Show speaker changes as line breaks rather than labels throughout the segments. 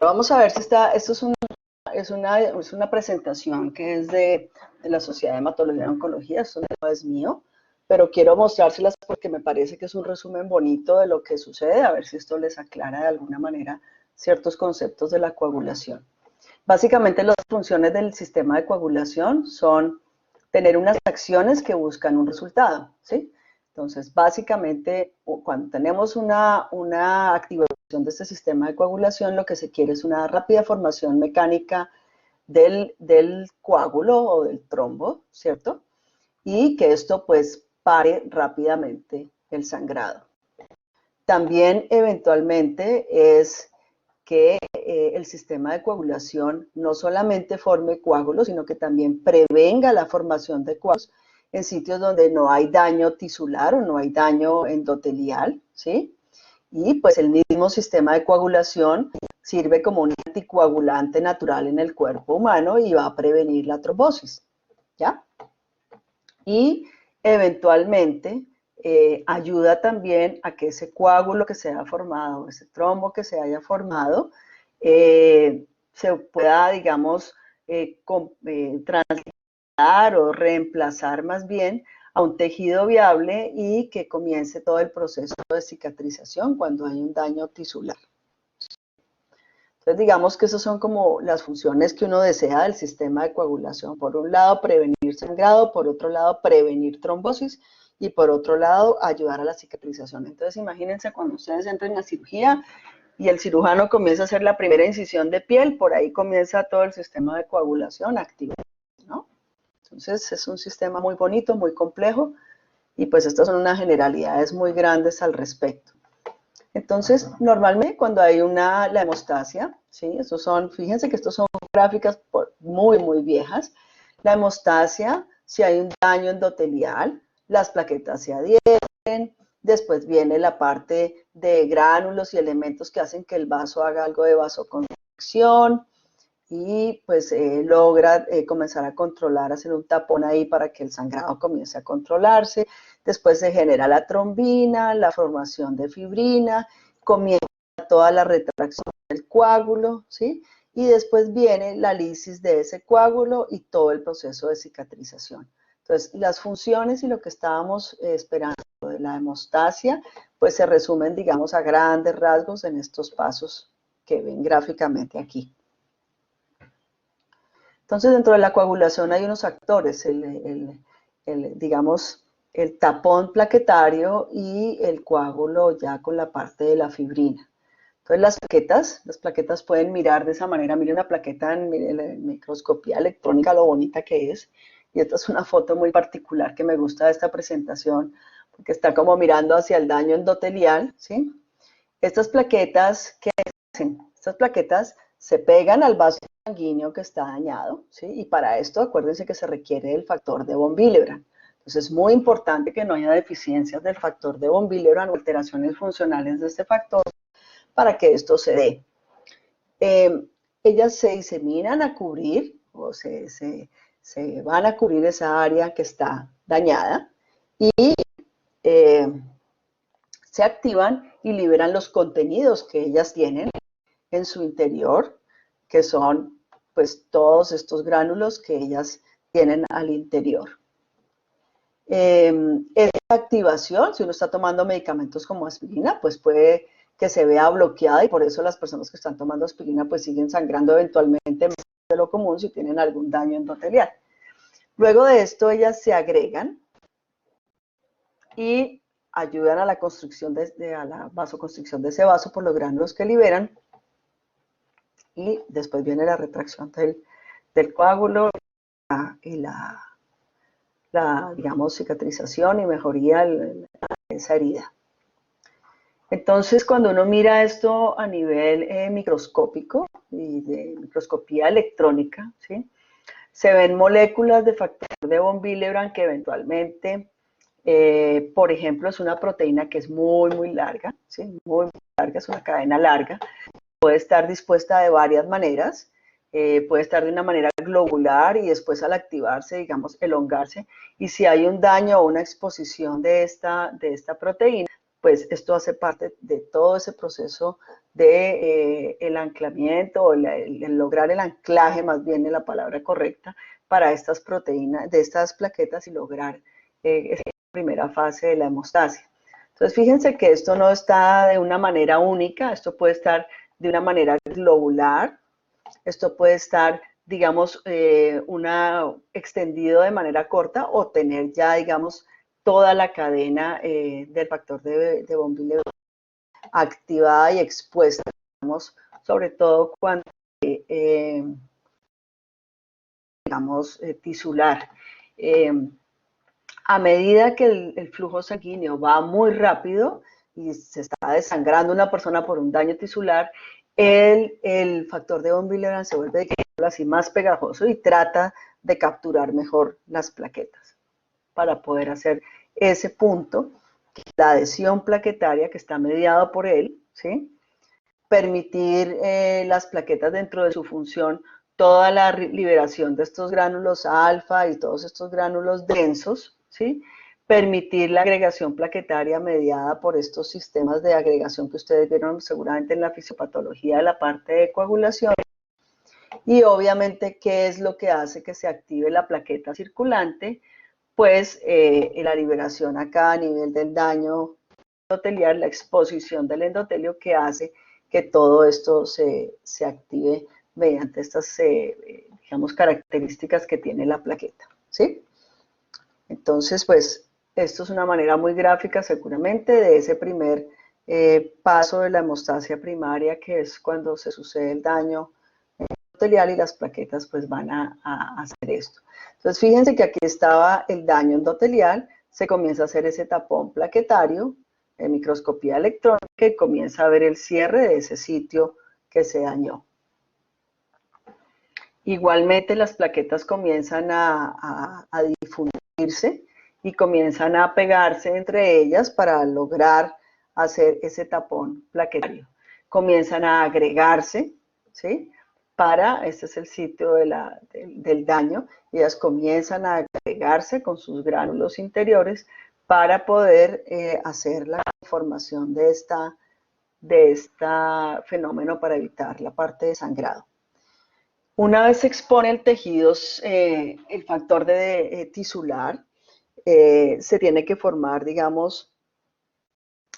Vamos a ver si esto es una presentación que es de la Sociedad de Hematología y Oncología, esto no es mío, pero quiero mostrárselas porque me parece que es un resumen bonito de lo que sucede, a ver si esto les aclara de alguna manera ciertos conceptos de la coagulación. Básicamente las funciones del sistema de coagulación son tener unas acciones que buscan un resultado, ¿sí? Entonces, básicamente, cuando tenemos una activación de este sistema de coagulación, lo que se quiere es una rápida formación mecánica del coágulo o del trombo, ¿cierto? Y que esto, pues, pare rápidamente el sangrado. También, eventualmente, es que el sistema de coagulación no solamente forme coágulos, sino que también prevenga la formación de coágulos en sitios donde no hay daño tisular o no hay daño endotelial, ¿sí? Y pues el mismo sistema de coagulación sirve como un anticoagulante natural en el cuerpo humano y va a prevenir la trombosis, ¿ya? Y eventualmente ayuda también a que ese coágulo que se haya formado, ese trombo que se haya formado, se pueda, digamos, trasladar o reemplazar más bien a un tejido viable y que comience todo el proceso de cicatrización cuando hay un daño tisular. Entonces, digamos que esas son como las funciones que uno desea del sistema de coagulación. Por un lado, prevenir sangrado, por otro lado, prevenir trombosis y por otro lado, ayudar a la cicatrización. Entonces, imagínense cuando ustedes entran en la cirugía y el cirujano comienza a hacer la primera incisión de piel, por ahí comienza todo el sistema de coagulación activo, ¿no? Entonces, es un sistema muy bonito, muy complejo y pues estas son unas generalidades muy grandes al respecto. Entonces, normalmente cuando hay la hemostasia, ¿sí? Estos son, fíjense que estos son gráficas muy viejas. La hemostasia, si hay un daño endotelial, las plaquetas se adhieren, después viene la parte de gránulos y elementos que hacen que el vaso haga algo de vasoconstricción y pues logra comenzar a controlar, hacer un tapón ahí para que el sangrado comience a controlarse. Después se genera la trombina, la formación de fibrina, comienza toda la retracción del coágulo, ¿sí? Y después viene la lisis de ese coágulo y todo el proceso de cicatrización. Entonces, las funciones y lo que estábamos esperando de la hemostasia, pues se resumen, digamos, a grandes rasgos en estos pasos que ven gráficamente aquí. Entonces, dentro de la coagulación hay unos actores, digamos, el tapón plaquetario y el coágulo ya con la parte de la fibrina. Entonces, las plaquetas pueden mirar de esa manera. Miren una plaqueta en la microscopía electrónica, lo bonita que es. Y esta es una foto muy particular que me gusta de esta presentación, porque está como mirando hacia el daño endotelial, ¿sí? Estas plaquetas, ¿qué hacen? Estas plaquetas se pegan al vaso sanguíneo que está dañado, ¿sí? Y para esto, acuérdense que se requiere el factor de von Willebrand. Entonces, es muy importante que no haya deficiencias del factor de von Willebrand o alteraciones funcionales de este factor para que esto se dé. Ellas se diseminan a cubrir, o se van a cubrir esa área que está dañada y se activan y liberan los contenidos que ellas tienen en su interior, que son pues todos estos gránulos que ellas tienen al interior. Esta activación, si uno está tomando medicamentos como aspirina, pues puede que se vea bloqueada y por eso las personas que están tomando aspirina pues siguen sangrando eventualmente más de lo común si tienen algún daño endotelial. Luego de esto ellas se agregan y ayudan a la construcción a la vasoconstricción de ese vaso por los gránulos que liberan y después viene la retracción del coágulo y la, digamos, cicatrización y mejoría de esa herida. Entonces, cuando uno mira esto a nivel microscópico y de microscopía electrónica, ¿sí? Se ven moléculas de factor de von Willebrand que eventualmente, por ejemplo, es una proteína que es muy larga, ¿sí? Muy larga, es una cadena larga. Puede estar dispuesta de varias maneras, puede estar de una manera globular y después al activarse, digamos, elongarse. Y si hay un daño o una exposición de esta proteína, pues esto hace parte de todo ese proceso de el anclamiento, o el lograr el anclaje, más bien es la palabra correcta, para estas proteínas, de estas plaquetas, y lograr esa primera fase de la hemostasia. Entonces, fíjense que esto no está de una manera única, esto puede estar de una manera globular, esto puede estar, digamos, extendido de manera corta, o tener ya, digamos, toda la cadena del factor de von Willebrand activada y expuesta, digamos, sobre todo cuando, digamos, tisular. A medida que el flujo sanguíneo va muy rápido y se está desangrando una persona por un daño tisular, el factor de von Willebrand se vuelve así más pegajoso y trata de capturar mejor las plaquetas para poder hacer ese punto, la adhesión plaquetaria que está mediado por él, ¿sí? Permitir las plaquetas dentro de su función, toda la liberación de estos gránulos alfa y todos estos gránulos densos, ¿sí? Permitir la agregación plaquetaria mediada por estos sistemas de agregación que ustedes vieron seguramente en la fisiopatología de la parte de coagulación. Y obviamente, ¿qué es lo que hace que se active la plaqueta circulante? Pues la liberación acá a nivel del daño endotelial, la exposición del endotelio, que hace que todo esto se active mediante estas, digamos, características que tiene la plaqueta, ¿sí? Entonces, pues, esto es una manera muy gráfica, seguramente, de ese primer paso de la hemostasia primaria, que es cuando se sucede el daño endotelial y las plaquetas, pues, van a hacer esto. Entonces, fíjense que aquí estaba el daño endotelial, se comienza a hacer ese tapón plaquetario, en microscopía electrónica, y comienza a ver el cierre de ese sitio que se dañó. Igualmente, las plaquetas comienzan a difundirse y comienzan a pegarse entre ellas para lograr hacer ese tapón plaquetario. Comienzan a agregarse, ¿sí? Este es el sitio del daño, y ellas comienzan a agregarse con sus gránulos interiores para poder hacer la formación de este fenómeno, para evitar la parte de sangrado. Una vez se expone el tejido, el factor tisular, se tiene que formar, digamos,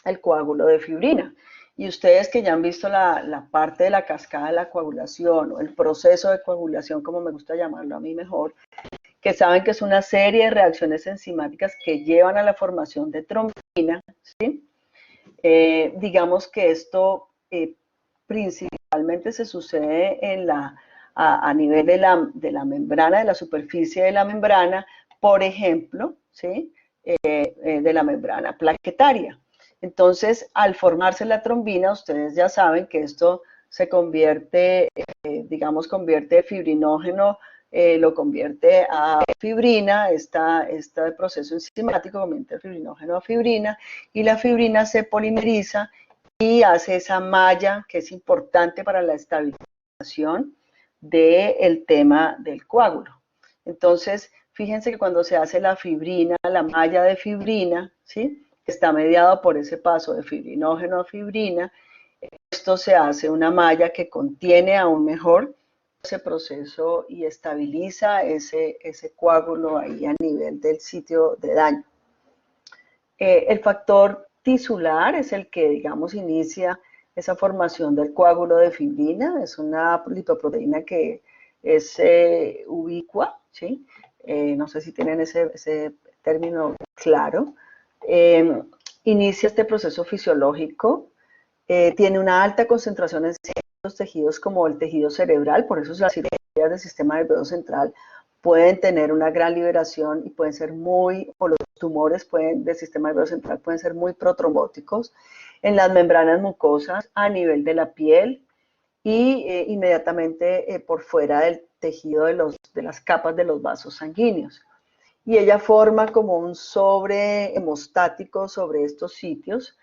el coágulo de fibrina. Y ustedes que ya han visto la parte de la cascada de la coagulación, o el proceso de coagulación, como me gusta llamarlo a mí mejor, que saben que es una serie de reacciones enzimáticas que llevan a la formación de trombina, ¿sí? Digamos que esto principalmente se sucede a nivel de la membrana, de la superficie de la membrana, por ejemplo, ¿sí? De la membrana plaquetaria. Entonces, al formarse la trombina, ustedes ya saben que esto se convierte, digamos, convierte fibrinógeno, lo convierte a fibrina, este proceso enzimático convierte el fibrinógeno a fibrina, y la fibrina se polimeriza y hace esa malla que es importante para la estabilización del tema del coágulo. Entonces, fíjense que cuando se hace la fibrina, la malla de fibrina, ¿sí? Está mediado por ese paso de fibrinógeno a fibrina, esto se hace una malla que contiene aún mejor ese proceso y estabiliza ese coágulo ahí a nivel del sitio de daño. El factor tisular es el que, digamos, inicia esa formación del coágulo de fibrina. Es una lipoproteína que es ubicua, ¿sí? No sé si tienen ese término claro. Inicia este proceso fisiológico, tiene una alta concentración en ciertos tejidos como el tejido cerebral, por eso las cirugías del sistema nervioso central pueden tener una gran liberación y pueden ser o los tumores del sistema nervioso central pueden ser muy protrombóticos, en las membranas mucosas, a nivel de la piel y inmediatamente por fuera del tejido de las capas de los vasos sanguíneos. Y ella forma como un sobre hemostático sobre estos sitios,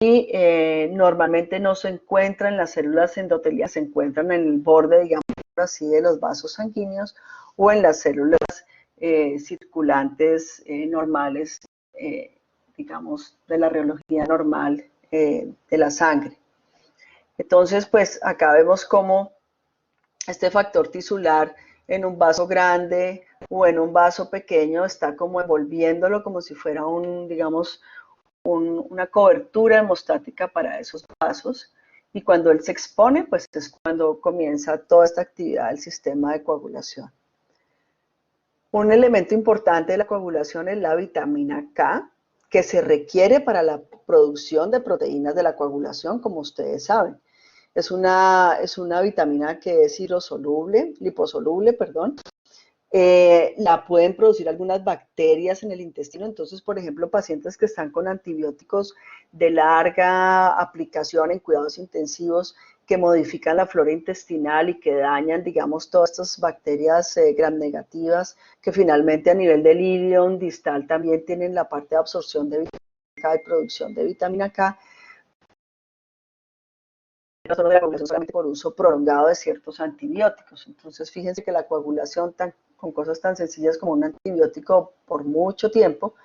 y normalmente no se encuentran en las células endoteliales, se encuentran en el borde, digamos así, de los vasos sanguíneos, o en las células circulantes normales, digamos, de la rheología normal de la sangre. Entonces, pues acá vemos cómo este factor tisular en un vaso grande o en un vaso pequeño está como envolviéndolo como si fuera digamos, una cobertura hemostática para esos vasos. Y cuando él se expone, pues es cuando comienza toda esta actividad del sistema de coagulación. Un elemento importante de la coagulación es la vitamina K, que se requiere para la producción de proteínas de la coagulación, como ustedes saben. Es una vitamina que es liposoluble, perdón. La pueden producir algunas bacterias en el intestino. Entonces, por ejemplo, pacientes que están con antibióticos de larga aplicación en cuidados intensivos que modifican la flora intestinal y que dañan, digamos, todas estas bacterias gram negativas que finalmente a nivel del ilion distal también tienen la parte de absorción de vitamina K y producción de vitamina K, de la coagulación solamente por uso prolongado de ciertos antibióticos. Entonces, fíjense que la coagulación con cosas tan sencillas como un antibiótico por mucho tiempo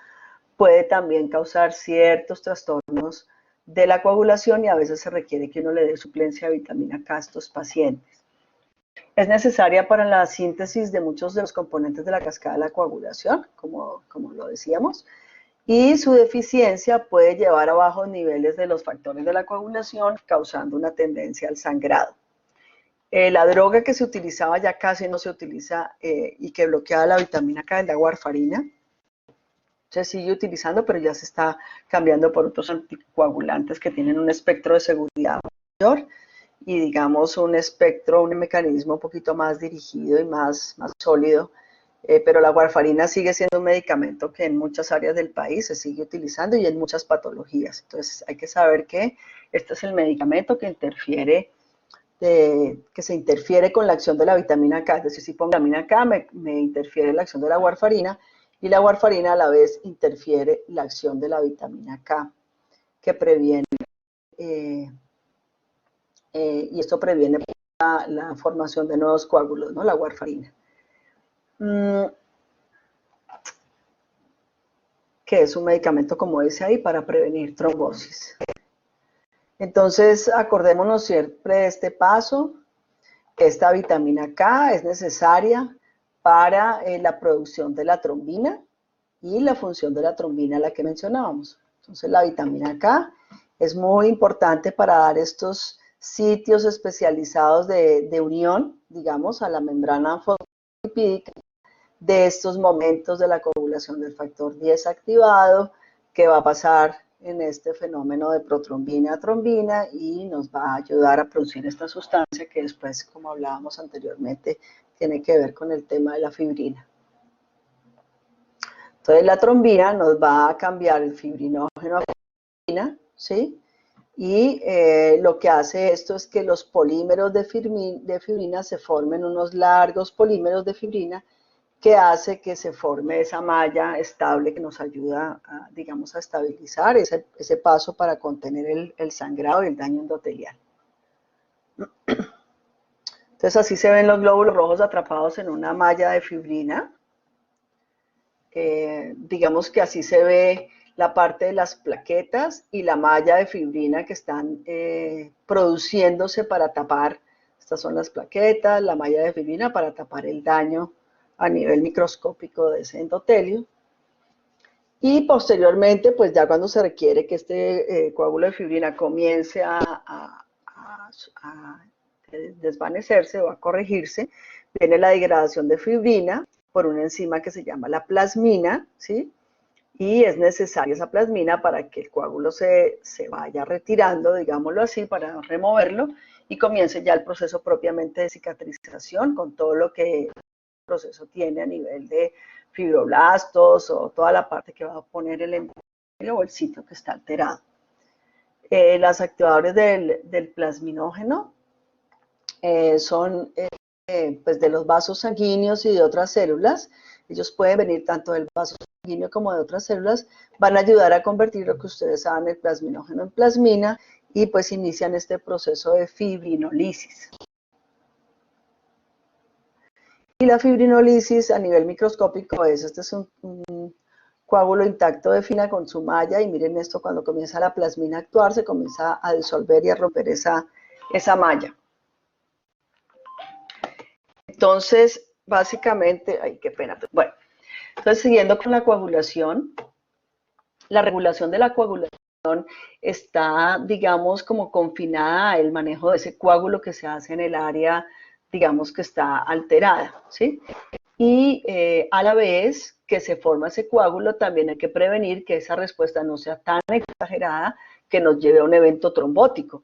puede también causar ciertos trastornos de la coagulación y a veces se requiere que uno le dé suplencia de vitamina K a estos pacientes. Es necesaria para la síntesis de muchos de los componentes de la cascada de la coagulación, como lo decíamos, y su deficiencia puede llevar a bajos niveles de los factores de la coagulación, causando una tendencia al sangrado. La droga que se utilizaba ya casi no se utiliza y que bloqueaba la vitamina K es la warfarina. Se sigue utilizando, pero ya se está cambiando por otros anticoagulantes que tienen un espectro de seguridad mayor y, digamos, un mecanismo un poquito más dirigido y más sólido. Pero la warfarina sigue siendo un medicamento que en muchas áreas del país se sigue utilizando y en muchas patologías. Entonces hay que saber que este es el medicamento que se interfiere con la acción de la vitamina K. Es decir, si pongo vitamina K me interfiere la acción de la warfarina y la warfarina a la vez interfiere la acción de la vitamina K, que previene, y esto previene la formación de nuevos coágulos, ¿no? La warfarina. Que es un medicamento, como dice ahí, para prevenir trombosis. Entonces, acordémonos siempre de este paso, que esta vitamina K es necesaria para la producción de la trombina y la función de la trombina, la que mencionábamos. Entonces, la vitamina K es muy importante para dar estos sitios especializados de unión, digamos, a la membrana fosfolipídica de estos momentos de la coagulación del factor 10 activado, que va a pasar en este fenómeno de protrombina a trombina y nos va a ayudar a producir esta sustancia que después, como hablábamos anteriormente, tiene que ver con el tema de la fibrina. Entonces la trombina nos va a cambiar el fibrinógeno a fibrina, ¿sí? Y lo que hace esto es que los polímeros de fibrina se formen unos largos polímeros de fibrina que hace que se forme esa malla estable que nos ayuda, digamos, a estabilizar ese paso para contener el sangrado y el daño endotelial. Entonces así se ven los glóbulos rojos atrapados en una malla de fibrina. Digamos que así se ve la parte de las plaquetas y la malla de fibrina que están produciéndose para tapar. Estas son las plaquetas, la malla de fibrina para tapar el daño a nivel microscópico de ese endotelio. Y posteriormente, pues ya cuando se requiere que este coágulo de fibrina comience a desvanecerse o a corregirse, viene la degradación de fibrina por una enzima que se llama la plasmina, ¿sí? Y es necesaria esa plasmina para que el coágulo se vaya retirando, digámoslo así, para removerlo y comience ya el proceso propiamente de cicatrización con todo lo que proceso tiene a nivel de fibroblastos o toda la parte que va a poner el endotelio o el sitio que está alterado. Los activadores del plasminógeno son pues de los vasos sanguíneos y de otras células. Ellos pueden venir tanto del vaso sanguíneo como de otras células. Van a ayudar a convertir lo que ustedes saben, el plasminógeno en plasmina y pues inician este proceso de fibrinolisis. Y la fibrinolisis a nivel microscópico este es coágulo intacto defina con su malla, y miren esto, cuando comienza la plasmina a actuar, se comienza a disolver y a romper esa malla. Entonces, básicamente, ay, qué pena, bueno, entonces siguiendo con la coagulación, la regulación de la coagulación está, digamos, como confinada al manejo de ese coágulo que se hace en el área, digamos, que está alterada, ¿sí? Y a la vez que se forma ese coágulo, también hay que prevenir que esa respuesta no sea tan exagerada que nos lleve a un evento trombótico.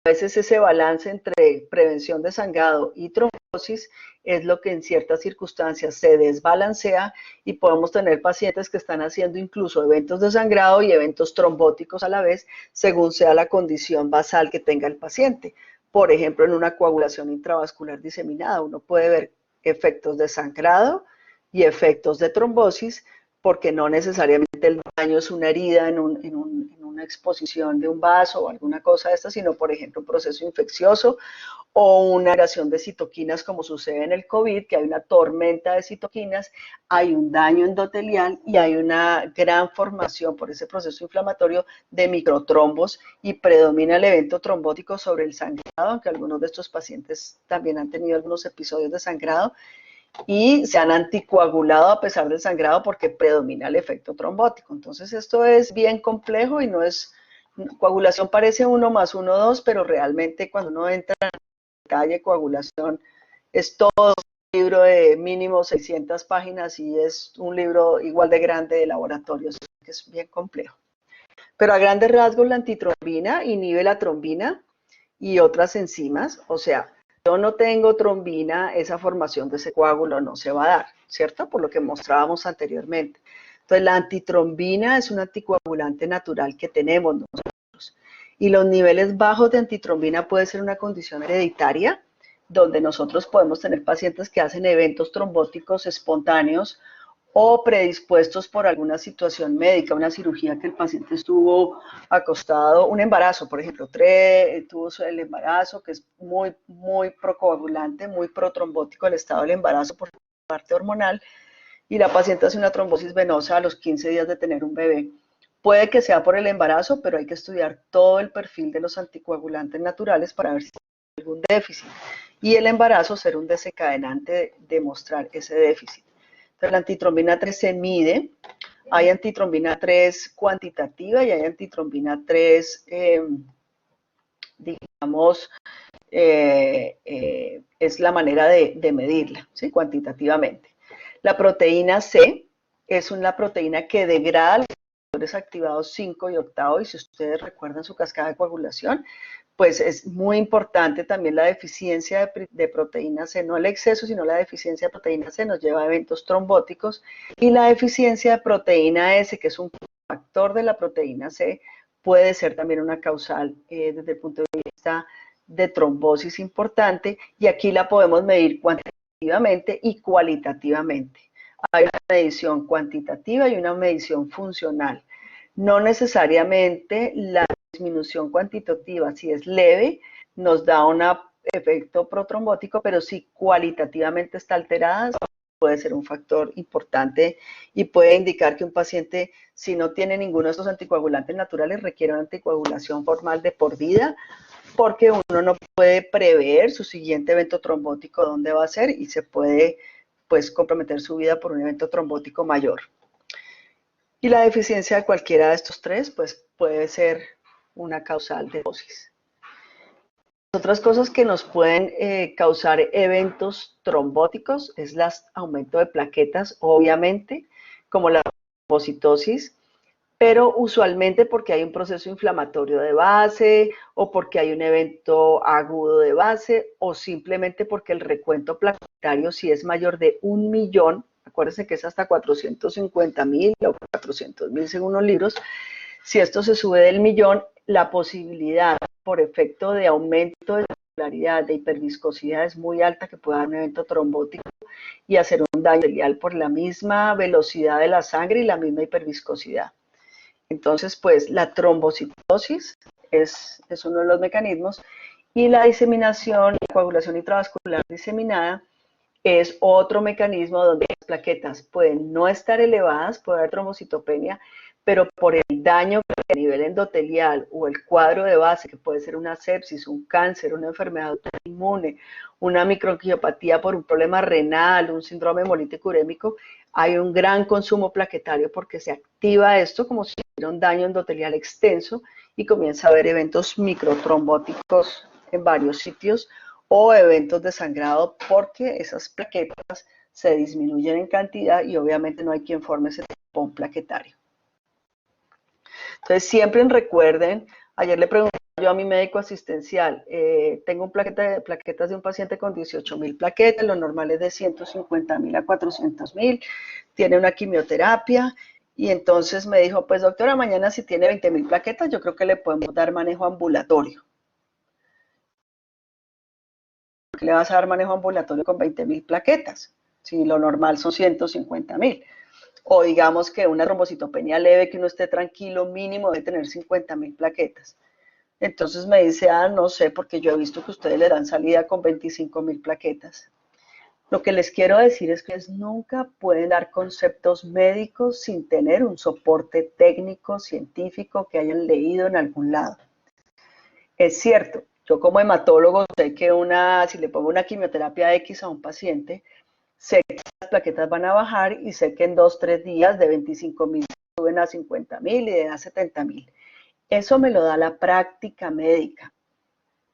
A veces ese balance entre prevención de sangrado y trombosis es lo que en ciertas circunstancias se desbalancea, y podemos tener pacientes que están haciendo incluso eventos de sangrado y eventos trombóticos a la vez, según sea la condición basal que tenga el paciente. Por ejemplo, en una coagulación intravascular diseminada, uno puede ver efectos de sangrado y efectos de trombosis, porque no necesariamente el daño es una herida en una exposición de un vaso o alguna cosa de esta, sino, por ejemplo, un proceso infeccioso o una agregación de citoquinas, como sucede en el COVID, que hay una tormenta de citoquinas, hay un daño endotelial y hay una gran formación por ese proceso inflamatorio de microtrombos, y predomina el evento trombótico sobre el sangrado, aunque algunos de estos pacientes también han tenido algunos episodios de sangrado y se han anticoagulado a pesar del sangrado porque predomina el efecto trombótico. Entonces esto es bien complejo y no es, coagulación parece 1 más 1, 2, pero realmente cuando uno entra en detalle, coagulación es todo un libro de mínimo 600 páginas y es un libro igual de grande de laboratorios, que es bien complejo. Pero a grandes rasgos la antitrombina inhibe la trombina y otras enzimas, o sea, yo no tengo trombina, esa formación de ese coágulo no se va a dar, ¿cierto? Por lo que mostrábamos anteriormente. Entonces, la antitrombina es un anticoagulante natural que tenemos nosotros. Y los niveles bajos de antitrombina puede ser una condición hereditaria, donde nosotros podemos tener pacientes que hacen eventos trombóticos espontáneos o predispuestos por alguna situación médica, una cirugía que el paciente estuvo acostado, un embarazo, por ejemplo, tuvo el embarazo, que es muy procoagulante, muy protrombótico el estado del embarazo por parte hormonal, y la paciente hace una trombosis venosa a los 15 días de tener un bebé. Puede que sea por el embarazo, pero hay que estudiar todo el perfil de los anticoagulantes naturales para ver si hay algún déficit. Y el embarazo ser un desencadenante de mostrar ese déficit. Entonces, la antitrombina 3 se mide. Hay antitrombina 3 cuantitativa y hay antitrombina 3, digamos, es la manera de medirla, ¿sí? Cuantitativamente. La proteína C es una proteína que degrada los receptores activados 5 y octavo, y si ustedes recuerdan su cascada de coagulación, pues es muy importante también la deficiencia de proteína C, no el exceso, sino la deficiencia de proteína C nos lleva a eventos trombóticos, y la deficiencia de proteína S, que es un factor de la proteína C, puede ser también una causal desde el punto de vista de trombosis importante, y aquí la podemos medir cuantitativamente y cualitativamente. Hay una medición cuantitativa y una medición funcional. No necesariamente la disminución cuantitativa, si es leve, nos da un efecto protrombótico, pero si cualitativamente está alterada, puede ser un factor importante y puede indicar que un paciente, si no tiene ninguno de estos anticoagulantes naturales, requiere una anticoagulación formal de por vida, porque uno no puede prever su siguiente evento trombótico dónde va a ser, y se puede pues comprometer su vida por un evento trombótico mayor. Y la deficiencia de cualquiera de estos tres pues puede ser una causal de trombosis. Otras cosas que nos pueden causar eventos trombóticos es el aumento de plaquetas, obviamente, como la trombocitosis, pero usualmente porque hay un proceso inflamatorio de base, o porque hay un evento agudo de base, o simplemente porque el recuento plaquetario, si es mayor de 1 millón, acuérdense que es hasta 450.000 o 400.000 según los libros, si esto se sube del millón, la posibilidad por efecto de aumento de vascularidad, de hiperviscosidad, es muy alta, que pueda dar un evento trombótico y hacer un daño endotelial por la misma velocidad de la sangre y la misma hiperviscosidad. Entonces, pues la trombocitosis es uno de los mecanismos, y la diseminación, la coagulación intravascular diseminada es otro mecanismo donde las plaquetas pueden no estar elevadas, puede haber trombocitopenia, pero por el daño a nivel endotelial o el cuadro de base, que puede ser una sepsis, un cáncer, una enfermedad autoinmune, una microangiopatía por un problema renal, un síndrome hemolítico urémico, hay un gran consumo plaquetario porque se activa esto como si hubiera un daño endotelial extenso y comienza a haber eventos microtrombóticos en varios sitios o eventos de sangrado porque esas plaquetas se disminuyen en cantidad y obviamente no hay quien forme ese tampón plaquetario. Entonces siempre recuerden, ayer le pregunté yo a mi médico asistencial, tengo un plaquetas de un paciente con 18.000 plaquetas, lo normal es de 150.000 a 400.000, tiene una quimioterapia y entonces me dijo, pues doctora, mañana si tiene 20.000 plaquetas, yo creo que le podemos dar manejo ambulatorio. ¿Qué le vas a dar manejo ambulatorio con 20.000 plaquetas? Si lo normal son 150.000. O digamos que una trombocitopenia leve, que uno esté tranquilo, mínimo debe tener 50.000 plaquetas. Entonces me dice, no sé, porque yo he visto que ustedes le dan salida con 25.000 plaquetas. Lo que les quiero decir es que nunca pueden dar conceptos médicos sin tener un soporte técnico, científico, que hayan leído en algún lado. Es cierto, yo como hematólogo sé que si le pongo una quimioterapia X a un paciente, sé que las plaquetas van a bajar y sé que en 2-3 días de 25.000 suben a 50.000 y de a 70.000. Eso me lo da la práctica médica,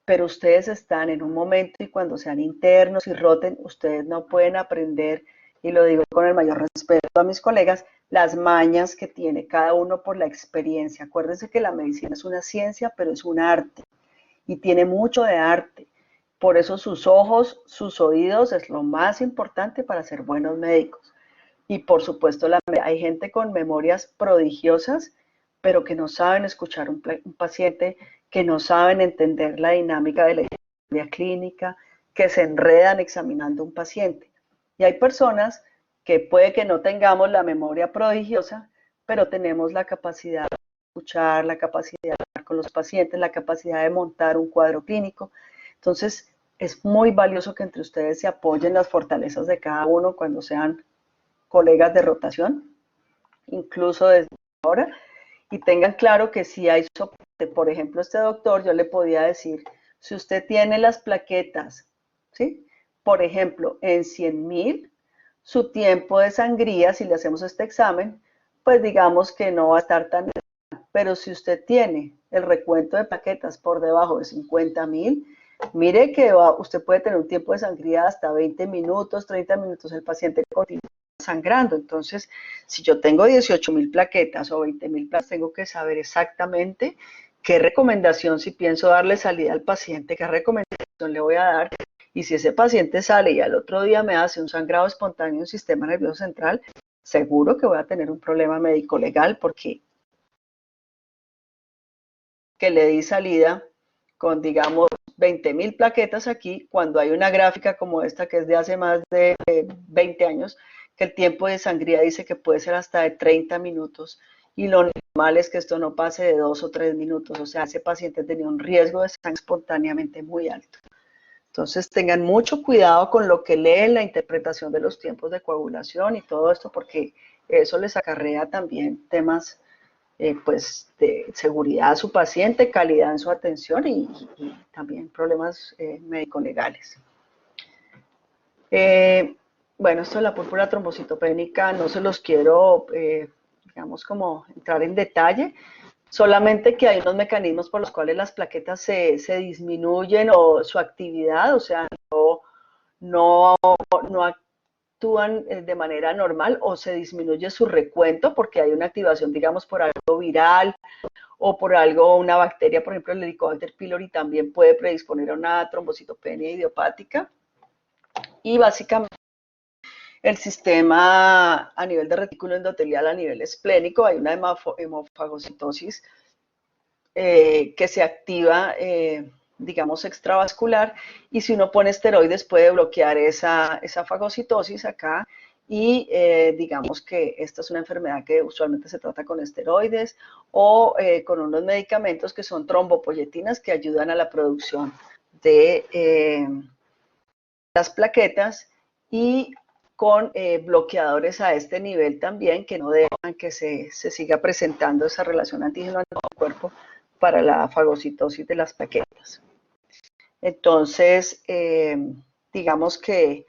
pero ustedes están en un momento y cuando sean internos y roten, ustedes no pueden aprender, y lo digo con el mayor respeto a mis colegas, las mañas que tiene cada uno por la experiencia. Acuérdense que la medicina es una ciencia, pero es un arte, y tiene mucho de arte. Por eso sus ojos, sus oídos es lo más importante para ser buenos médicos. Y por supuesto hay gente con memorias prodigiosas, pero que no saben escuchar un paciente, que no saben entender la dinámica de la historia clínica, que se enredan examinando un paciente. Y hay personas que puede que no tengamos la memoria prodigiosa, pero tenemos la capacidad de escuchar, la capacidad de hablar con los pacientes, la capacidad de montar un cuadro clínico. Entonces, es muy valioso que entre ustedes se apoyen las fortalezas de cada uno cuando sean colegas de rotación, incluso desde ahora, y tengan claro que si hay soporte, por ejemplo, este doctor, yo le podía decir, si usted tiene las plaquetas, ¿sí? Por ejemplo, en 100.000, su tiempo de sangría, si le hacemos este examen, pues digamos que no va a estar tan mal, pero si usted tiene el recuento de plaquetas por debajo de 50.000, mire que usted puede tener un tiempo de sangría hasta 20 minutos, 30 minutos, el paciente continúa sangrando. Entonces, si yo tengo 18.000 plaquetas o 20.000 plaquetas, tengo que saber exactamente qué recomendación, si pienso darle salida al paciente, qué recomendación le voy a dar. Y si ese paciente sale y al otro día me hace un sangrado espontáneo en el sistema nervioso central, seguro que voy a tener un problema médico legal porque que le di salida con, digamos, 20.000 plaquetas aquí, cuando hay una gráfica como esta que es de hace más de 20 años, que el tiempo de sangría dice que puede ser hasta de 30 minutos y lo normal es que esto no pase de 2 o 3 minutos, o sea, ese paciente tenía un riesgo de sangre espontáneamente muy alto. Entonces tengan mucho cuidado con lo que leen, la interpretación de los tiempos de coagulación y todo esto, porque eso les acarrea también temas pues de seguridad a su paciente, calidad en su atención y también problemas médico-legales. Bueno, esto de la púrpura trombocitopénica no se los quiero, digamos, como entrar en detalle, solamente que hay unos mecanismos por los cuales las plaquetas se disminuyen o su actividad, o sea, no actúan de manera normal o se disminuye su recuento porque hay una activación, digamos, por algo viral o por algo, una bacteria, por ejemplo, el Helicobacter pylori también puede predisponer a una trombocitopenia idiopática. Y básicamente el sistema a nivel de retículo endotelial, a nivel esplénico, hay una hemofagocitosis que se activa, digamos, extravascular, y si uno pone esteroides puede bloquear esa fagocitosis acá, y digamos que esta es una enfermedad que usualmente se trata con esteroides o con unos medicamentos que son trombopoyetinas que ayudan a la producción de las plaquetas y con bloqueadores a este nivel también que no dejan que se siga presentando esa relación antígeno-anticuerpo para la fagocitosis de las plaquetas. Entonces, digamos que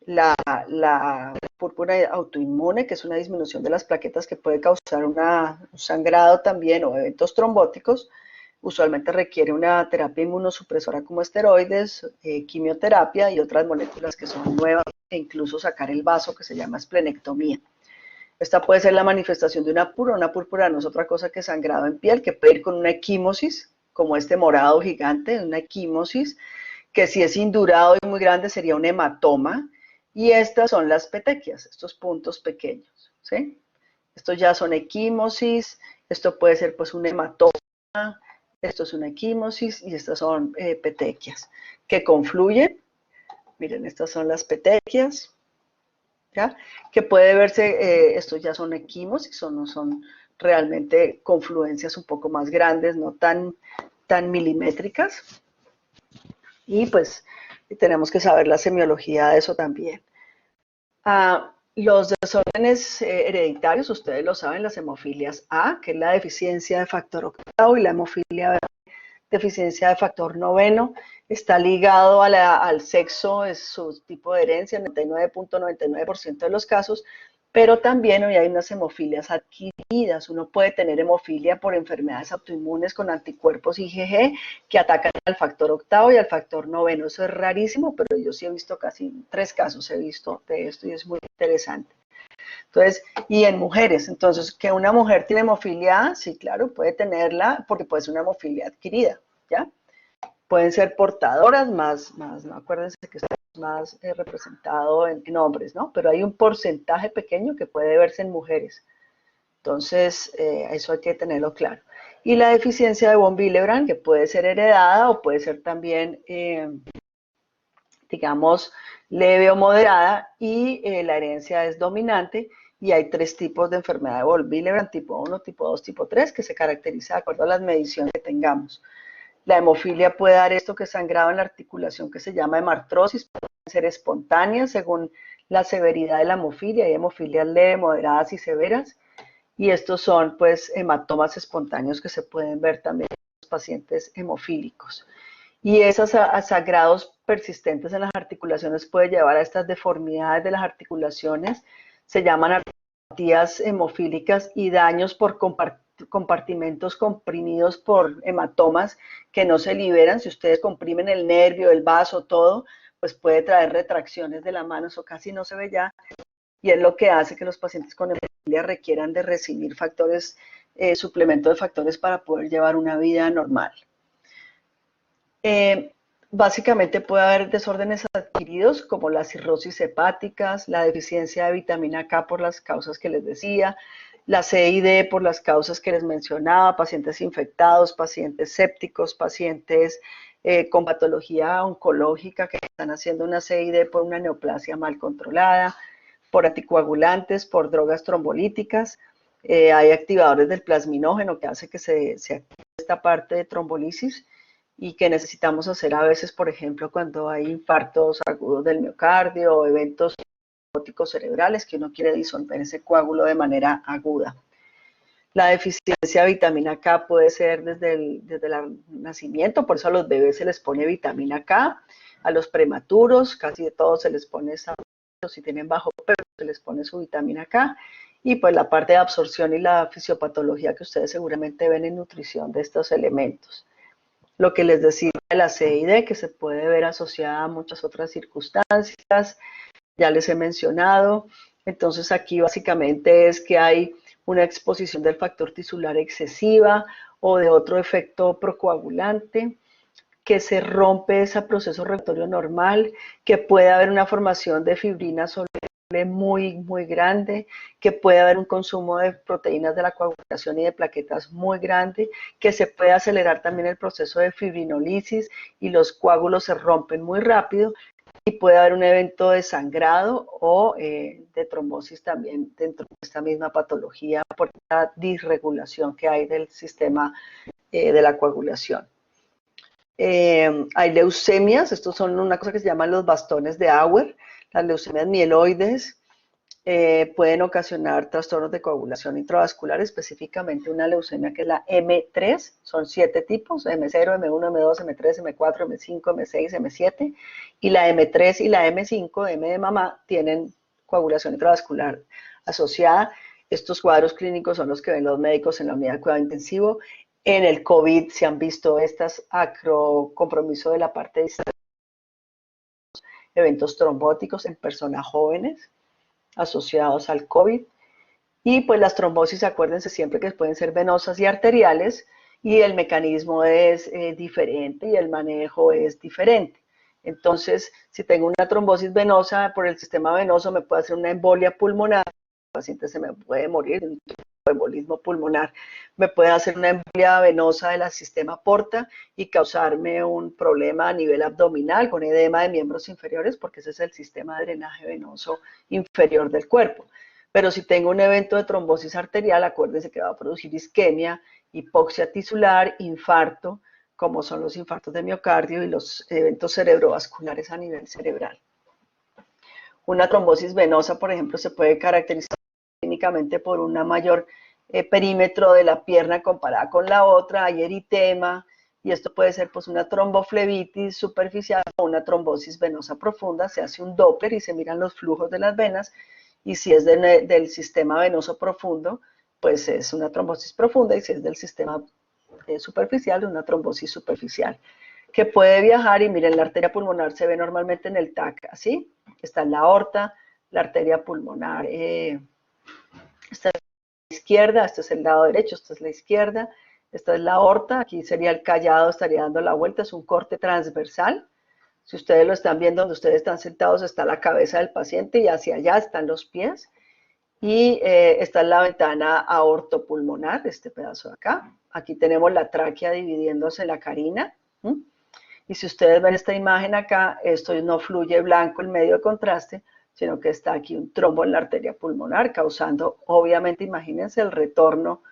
la púrpura autoinmune, que es una disminución de las plaquetas que puede causar un sangrado también o eventos trombóticos, usualmente requiere una terapia inmunosupresora como esteroides, quimioterapia y otras moléculas que son nuevas e incluso sacar el vaso que se llama esplenectomía. Esta puede ser la manifestación de una púrpura no es otra cosa que sangrado en piel, que puede ir con una equimosis, como este morado gigante, una equimosis, que si es indurado y muy grande sería un hematoma, y estas son las petequias, estos puntos pequeños, ¿sí? Estos ya son equimosis, esto puede ser pues un hematoma, esto es una equimosis y estas son petequias que confluyen. Miren, estas son las petequias, ¿ya? Que puede verse, estos ya son equimosis, no son realmente confluencias un poco más grandes, no tan milimétricas. Y pues tenemos que saber la semiología de eso también. Los desórdenes hereditarios, ustedes lo saben, las hemofilias A, que es la deficiencia de factor octavo, y la hemofilia B, deficiencia de factor noveno, está ligado al sexo, es su tipo de herencia, 99.99% de los casos, pero también hoy hay unas hemofilias adquiridas. Uno puede tener hemofilia por enfermedades autoinmunes con anticuerpos IgG que atacan al factor octavo y al factor noveno. Eso es rarísimo, pero yo sí he visto casi 3 casos he visto de esto y es muy interesante. Entonces, y en mujeres, entonces, que una mujer tiene hemofilia, sí, claro, puede tenerla porque puede ser una hemofilia adquirida, ¿ya? Pueden ser portadoras no, acuérdense que esto es más representado en hombres, ¿no? Pero hay un porcentaje pequeño que puede verse en mujeres. Entonces, eso hay que tenerlo claro. Y la deficiencia de von Willebrand, que puede ser heredada o puede ser también, digamos, leve o moderada, y la herencia es dominante, y hay 3 tipos de enfermedad de von Willebrand, tipo 1, tipo 2, tipo 3, que se caracteriza de acuerdo a las mediciones que tengamos. La hemofilia puede dar esto que es sangrado en la articulación que se llama hemartrosis, puede ser espontánea según la severidad de la hemofilia, hay hemofilias leves, moderadas y severas, y estos son pues hematomas espontáneos que se pueden ver también en los pacientes hemofílicos. Y esos sangrados persistentes en las articulaciones puede llevar a estas deformidades de las articulaciones, se llaman artropatías hemofílicas y daños por compartimentos comprimidos por hematomas que no se liberan. Si ustedes comprimen el nervio, el vaso, todo, pues puede traer retracciones de la mano, eso casi no se ve ya, y es lo que hace que los pacientes con hemofilia requieran de recibir factores, suplemento de factores para poder llevar una vida normal. Básicamente puede haber desórdenes adquiridos como las cirrosis hepáticas, la deficiencia de vitamina K por las causas que les decía, la C y D por las causas que les mencionaba, pacientes infectados, pacientes sépticos, pacientes con patología oncológica que están haciendo una C y D por una neoplasia mal controlada, por anticoagulantes, por drogas trombolíticas. Hay activadores del plasminógeno que hace que se active esta parte de trombolisis y que necesitamos hacer a veces, por ejemplo, cuando hay infartos agudos del miocardio o eventos trombóticos cerebrales que uno quiere disolver ese coágulo de manera aguda. La deficiencia de vitamina K puede ser desde el nacimiento, por eso a los bebés se les pone vitamina K, a los prematuros casi de todos se les pone esa, si tienen bajo peso se les pone su vitamina K, y pues la parte de absorción y la fisiopatología que ustedes seguramente ven en nutrición de estos elementos. Lo que les decía de la CID, que se puede ver asociada a muchas otras circunstancias, ya les he mencionado. Entonces aquí básicamente es que hay una exposición del factor tisular excesiva o de otro efecto procoagulante, que se rompe ese proceso regulatorio normal, que puede haber una formación de fibrina soluble muy, muy grande, que puede haber un consumo de proteínas de la coagulación y de plaquetas muy grande, que se puede acelerar también el proceso de fibrinolisis y los coágulos se rompen muy rápido, y puede haber un evento de sangrado o de trombosis también dentro de esta misma patología por la disregulación que hay del sistema de la coagulación. Hay leucemias, estos son una cosa que se llaman los bastones de Auer, las leucemias mieloides. Pueden ocasionar trastornos de coagulación intravascular, específicamente una leucemia que es la M3, son 7 tipos, M0, M1, M2, M3, M4, M5, M6, M7, y la M3 y la M5, M de mamá, tienen coagulación intravascular asociada. Estos cuadros clínicos son los que ven los médicos en la unidad de cuidado intensivo. En el COVID se han visto estas acrocompromiso de la parte de eventos trombóticos en personas jóvenes asociados al COVID. Y pues las trombosis, acuérdense siempre que pueden ser venosas y arteriales, y el mecanismo es diferente y el manejo es diferente. Entonces, si tengo una trombosis venosa por el sistema venoso, me puede hacer una embolia pulmonar, el paciente se me puede morir de un embolismo pulmonar, me puede hacer una embolia venosa del sistema porta y causarme un problema a nivel abdominal con edema de miembros inferiores, porque ese es el sistema de drenaje venoso inferior del cuerpo. Pero si tengo un evento de trombosis arterial, acuérdense que va a producir isquemia, hipoxia tisular, infarto, como son los infartos de miocardio y los eventos cerebrovasculares a nivel cerebral. Una trombosis venosa, por ejemplo, se puede caracterizar clínicamente por una mayor perímetro de la pierna comparada con la otra, hay eritema, y esto puede ser pues una tromboflebitis superficial o una trombosis venosa profunda. Se hace un Doppler y se miran los flujos de las venas, y si es del sistema venoso profundo, pues es una trombosis profunda, y si es del sistema superficial, una trombosis superficial, que puede viajar. Y miren, la arteria pulmonar se ve normalmente en el TAC, ¿así? Está en la aorta, la arteria pulmonar, esta es la izquierda, este es el lado derecho, esta es la izquierda, esta es la aorta, aquí sería el callado, estaría dando la vuelta, es un corte transversal. Si ustedes lo están viendo, donde ustedes están sentados está la cabeza del paciente y hacia allá están los pies. Y esta es la ventana aortopulmonar, este pedazo de acá. Aquí tenemos la tráquea dividiéndose en la carina. Y si ustedes ven esta imagen acá, esto no fluye blanco en medio de contraste, sino que está aquí un trombo en la arteria pulmonar, causando, obviamente, imagínense el retorno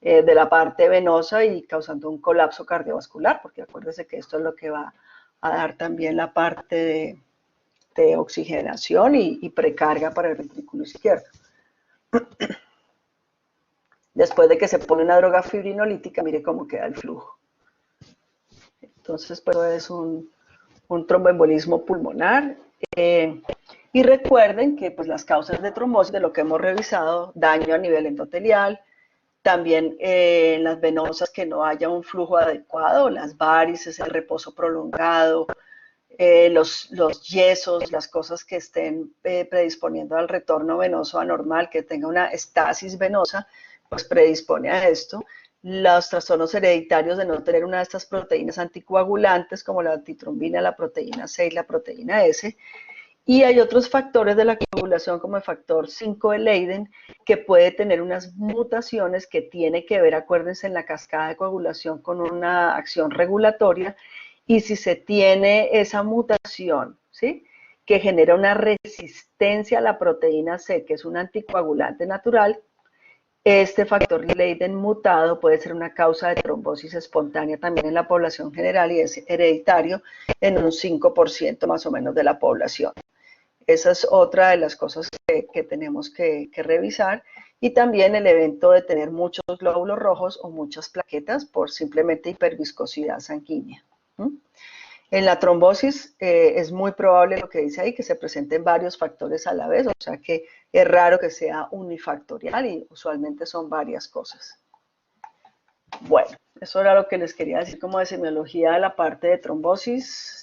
de la parte venosa y causando un colapso cardiovascular, porque acuérdense que esto es lo que va a dar también la parte de oxigenación y precarga para el ventrículo izquierdo. Después de que se pone una droga fibrinolítica, mire cómo queda el flujo. Entonces, pues es un tromboembolismo pulmonar. Y recuerden que pues, las causas de trombosis, de lo que hemos revisado, daño a nivel endotelial, también en las venosas que no haya un flujo adecuado, las varices, el reposo prolongado, los yesos, las cosas que estén predisponiendo al retorno venoso anormal, que tenga una estasis venosa, pues predispone a esto. Los trastornos hereditarios de no tener una de estas proteínas anticoagulantes, como la antitrombina, la proteína C y la proteína S. Y hay otros factores de la coagulación, como el factor 5 de Leiden, que puede tener unas mutaciones que tiene que ver, acuérdense, en la cascada de coagulación con una acción regulatoria. Y si se tiene esa mutación, ¿sí?, que genera una resistencia a la proteína C, que es un anticoagulante natural, este factor Leiden mutado puede ser una causa de trombosis espontánea también en la población general, y es hereditario en un 5% más o menos de la población. Esa es otra de las cosas que tenemos que revisar. Y también el evento de tener muchos glóbulos rojos o muchas plaquetas por simplemente hiperviscosidad sanguínea. En la trombosis es muy probable lo que dice ahí, que se presenten varios factores a la vez, o sea que es raro que sea unifactorial y usualmente son varias cosas. Bueno, eso era lo que les quería decir como de semiología de la parte de trombosis.